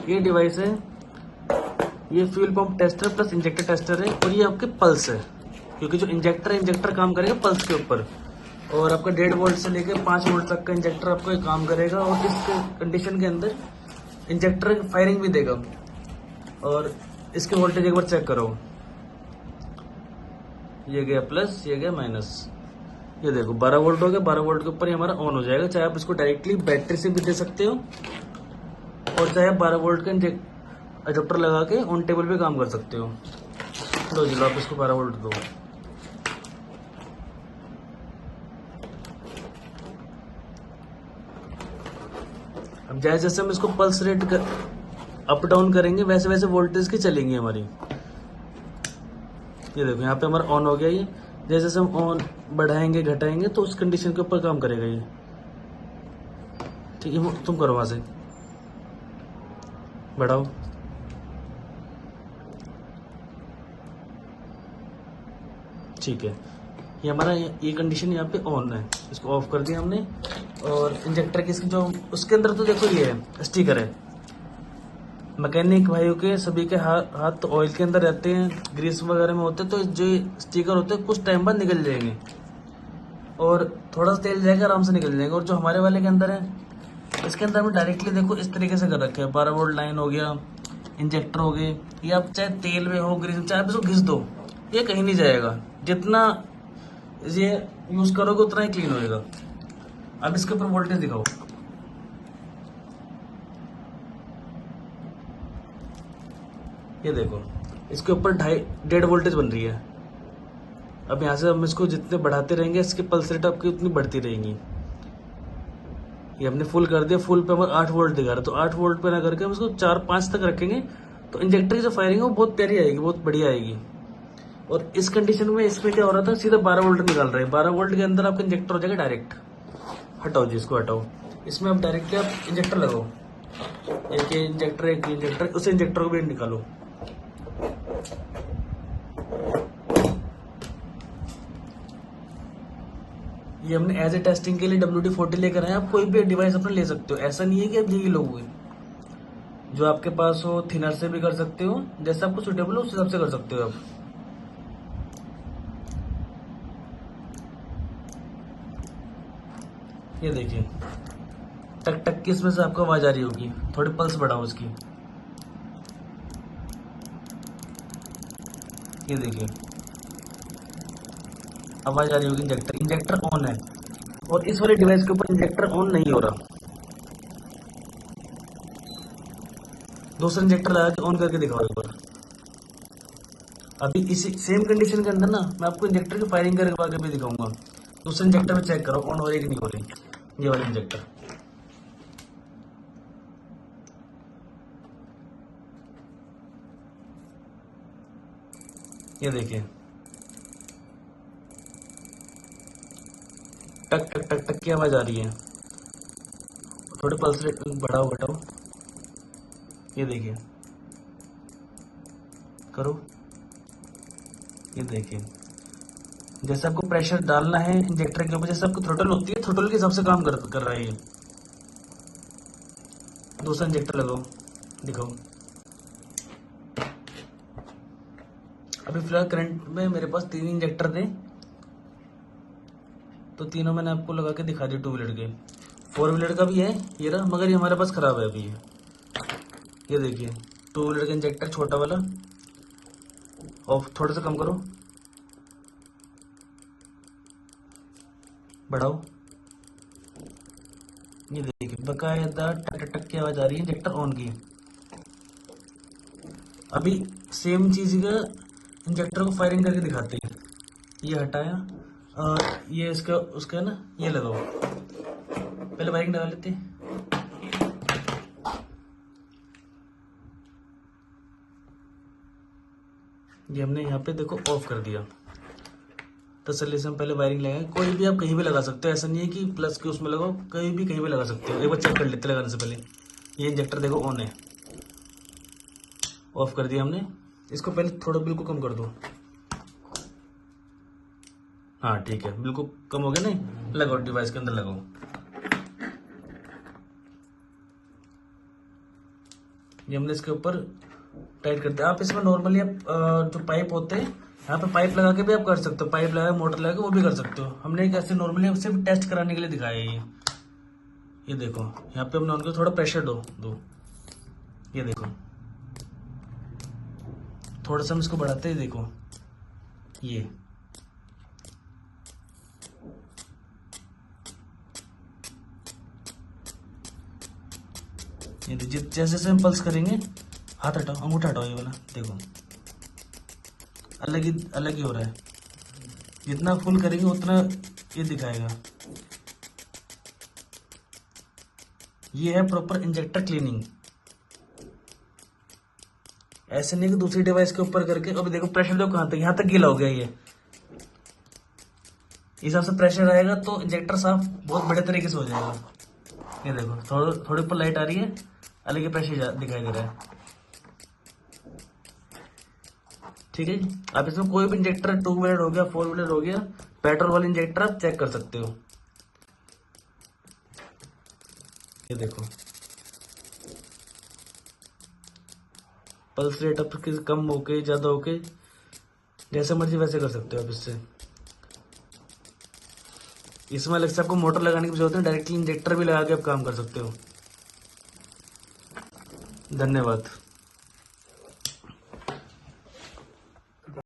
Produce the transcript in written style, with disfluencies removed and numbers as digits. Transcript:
ये डिवाइस है, ये fuel pump tester plus injector tester है, और ये आपके पल्स है, क्योंकि जो इंजेक्टर है, इंजेक्टर काम करेगा पल्स के ऊपर। और आपका 1.5 वोल्ट से लेकर 5 वोल्ट तक का इंजेक्टर आपको ये काम करेगा, और इस कंडीशन के अंदर इंजेक्टर फायरिंग भी देगा। और इसके वोल्टेज एक बार चेक करो, ये गया प्लस, ये गया माइनस। ये देखो 12 वोल्ट हो गया, 12 वोल्ट के ऊपर ही हमारा ऑन हो जाएगा। चाहे आप इसको डायरेक्टली बैटरी से भी दे सकते हो, और चाहे आप 12 वोल्ट का अडेप्टर लगा के ऑन टेबल पे काम कर सकते हो। लो जी, लो आप इसको 12 वोल्ट दो। अब जैसे जैसे हम इसको पल्स रेट अप डाउन करेंगे, वैसे वैसे वोल्टेज की चलेंगी हमारी। ये देखो यहाँ पे हमारा ऑन हो गया। ये जैसे जैसे हम ऑन बढ़ाएंगे घटाएंगे तो उस कंडीशन के ऊपर काम करेगा ये। ठीक है, तुम करो वहां से, बढ़ाओ। ठीक है, ये हमारा ये कंडीशन यहाँ पे ऑन है। इसको ऑफ कर दिया हमने। और इंजेक्टर की इसकी जो उसके अंदर तो देखो ये है, स्टिकर है। मैकेनिक भाइयों के सभी के हाथ तो ऑयल के अंदर रहते हैं, ग्रीस वगैरह में होते हैं, तो जो स्टिकर होते हैं कुछ टाइम बाद निकल जाएंगे, और थोड़ा सा तेल जाएगा, आराम से निकल जाएंगे। और जो हमारे वाले के अंदर है, इसके अंदर में डायरेक्टली देखो इस तरीके से कर रखे हैं। 12 वोल्ट लाइन हो गया, इंजेक्टर हो गए। ये आप चाहे तेल में हो, ग्रीस में, चाहे आप इसको घिस दो, ये कहीं नहीं जाएगा। जितना ये यूज करोगे उतना ही क्लीन होएगा। अब इसके ऊपर वोल्टेज दिखाओ। ये देखो इसके ऊपर 1.5 वोल्टेज बन रही है। अब यहाँ से हम इसको जितने बढ़ाते रहेंगे, इसकी पल्स रेट आपकी उतनी बढ़ती रहेंगी। ये हमने फुल कर दिया, फुल पे हमारा 8 वोल्ट दिखा रहा है, तो 8 वोल्ट पे ना करके हम इसको 4-5 तक रखेंगे, तो इंजेक्टर की जो फायरिंग है वो बहुत प्यारी आएगी, बहुत बढ़िया आएगी। और इस कंडीशन में इसमें क्या हो रहा था, सीधा 12 वोल्ट निकाल रहे हैं। 12 वोल्ट के अंदर आपका इंजेक्टर हो जाएगा डायरेक्ट। हटाओ जी, इसको हटाओ। इसमें आप डायरेक्टली आप इंजेक्टर लगाओ, एक इंजेक्टर, एक इंजेक्टर, उस इंजेक्टर को भी निकालो। ये हमने एज ए टेस्टिंग के लिए WD-40 लेकर आए। आप कोई भी डिवाइस अपना ले सकते हो, ऐसा नहीं है कि आप यही लोगे। जो आपके पास हो, थिनर से भी कर सकते हो, जैसे आपको सुटेबल हो उस हिसाब से कर सकते हो आप। ये देखिए टक टक की इसमें से आपको आवाज आ रही होगी, थोड़ी पल्स बढ़ाओ उसकी। ये देखिए आवाज आ रही होगी। इंजेक्टर ऑन है, और इस वाले डिवाइस के ऊपर इंजेक्टर ऑन नहीं हो रहा। दूसरा इंजेक्टर लगा के ऑन करके दिखाओ एक बार। अभी इसी सेम कंडीशन के अंदर ना मैं आपको इंजेक्टर की फायरिंग करके भी दिखाऊंगा। दूसरे इंजेक्टर में चेक करो ऑन हो रही है कि नहीं हो रही। ये वाला इंजेक्टर, ये देखिए टक टक टक टक की आवाज आ रही है। थोड़े पल्स रेट बढ़ाओ घटाओ। ये देखिए करो। ये देखिए जैसे आपको प्रेशर डालना है इंजेक्टर के ऊपर, जैसे आपको थ्रोटल होती है, थ्रोटल के हिसाब से काम कर रहा है ये। दूसरा इंजेक्टर लगाओ, दिखाओ। अभी फिलहाल करंट में मेरे पास 3 इंजेक्टर थे, तो तीनों मैंने आपको लगा के दिखा दिए। 2 व्हीलर के, 4 व्हीलर का भी है ये रहा, मगर ये हमारे पास खराब है अभी। ये देखिए 2 व्हीलर का इंजेक्टर छोटा वाला, और थोड़ा सा कम करो, बढ़ाओ। ये देखिए बकायदा टक टक टक की आवाज आ रही है इंजेक्टर ऑन की। अभी सेम चीज का इंजेक्टर को फायरिंग करके दिखाते हैं। ये हटाया, और ये इसका उसका है ना, ये लगाओ। पहले वायरिंग लगा लेते हैं। ये हमने यहाँ पे देखो ऑफ कर दिया। तसल्ली से हम पहले वायरिंग लगाए। कोई भी आप कहीं भी लगा सकते हो, ऐसा नहीं है कि प्लस के उसमें लगाओ, कहीं भी लगा सकते हो। एक बार चेक कर लेते लगाने से पहले। ये इंजेक्टर देखो ऑन है, ऑफ कर दिया हमने। इसको पहले थोड़ा बिल्कुल कम कर दो। हाँ ठीक है, बिल्कुल कम हो गया। नहीं लगाओ, डिवाइस के अंदर लगाओ। ये हमने इसके ऊपर टाइट करते हैं। आप इसमें नॉर्मली जो पाइप होते हैं यहाँ पे पाइप लगा के भी आप कर सकते हो, पाइप लगा के मोटर लगा के वो भी कर सकते हो। हमने कैसे नॉर्मली सिर्फ टेस्ट कराने के लिए दिखाया है ये देखो यहाँ पे हमने उनको थोड़ा प्रेशर दो ये देखो, थोड़ा सा हम इसको बढ़ाते हैं, देखो ये जैसे जैसे हम पल्स करेंगे, हाथ हटाओ, अंगूठा हटाओ, ये वाला देखो अलग ही हो रहा है। जितना फुल करेंगे उतना ये दिखाएगा। ये है प्रॉपर इंजेक्टर क्लीनिंग। ऐसे नहीं कि दूसरी डिवाइस के ऊपर करके, अभी देखो प्रेशर देखो कहां तक, यहां तक गीला हो गया ये। इस हिसाब से प्रेशर आएगा तो इंजेक्टर साफ बहुत बड़े तरीके से हो जाएगा। ये देखो थोड़ी ऊपर लाइट आ रही है, अलग ही प्रेशर दिखाई दे रहा है। ठीक है जी, आप इसमें कोई भी इंजेक्टर 2 व्हीलर हो गया, 4 व्हीलर हो गया, पेट्रोल वाले इंजेक्टर आप चेक कर सकते हो। ये देखो पल्स रेट आप कम होके ज्यादा होके जैसे मर्जी वैसे कर सकते हो आप इससे। इसमें अलग से आपको मोटर लगाने की जरूरत है, डायरेक्टली इंजेक्टर भी लगा के आप काम कर सकते हो। धन्यवाद।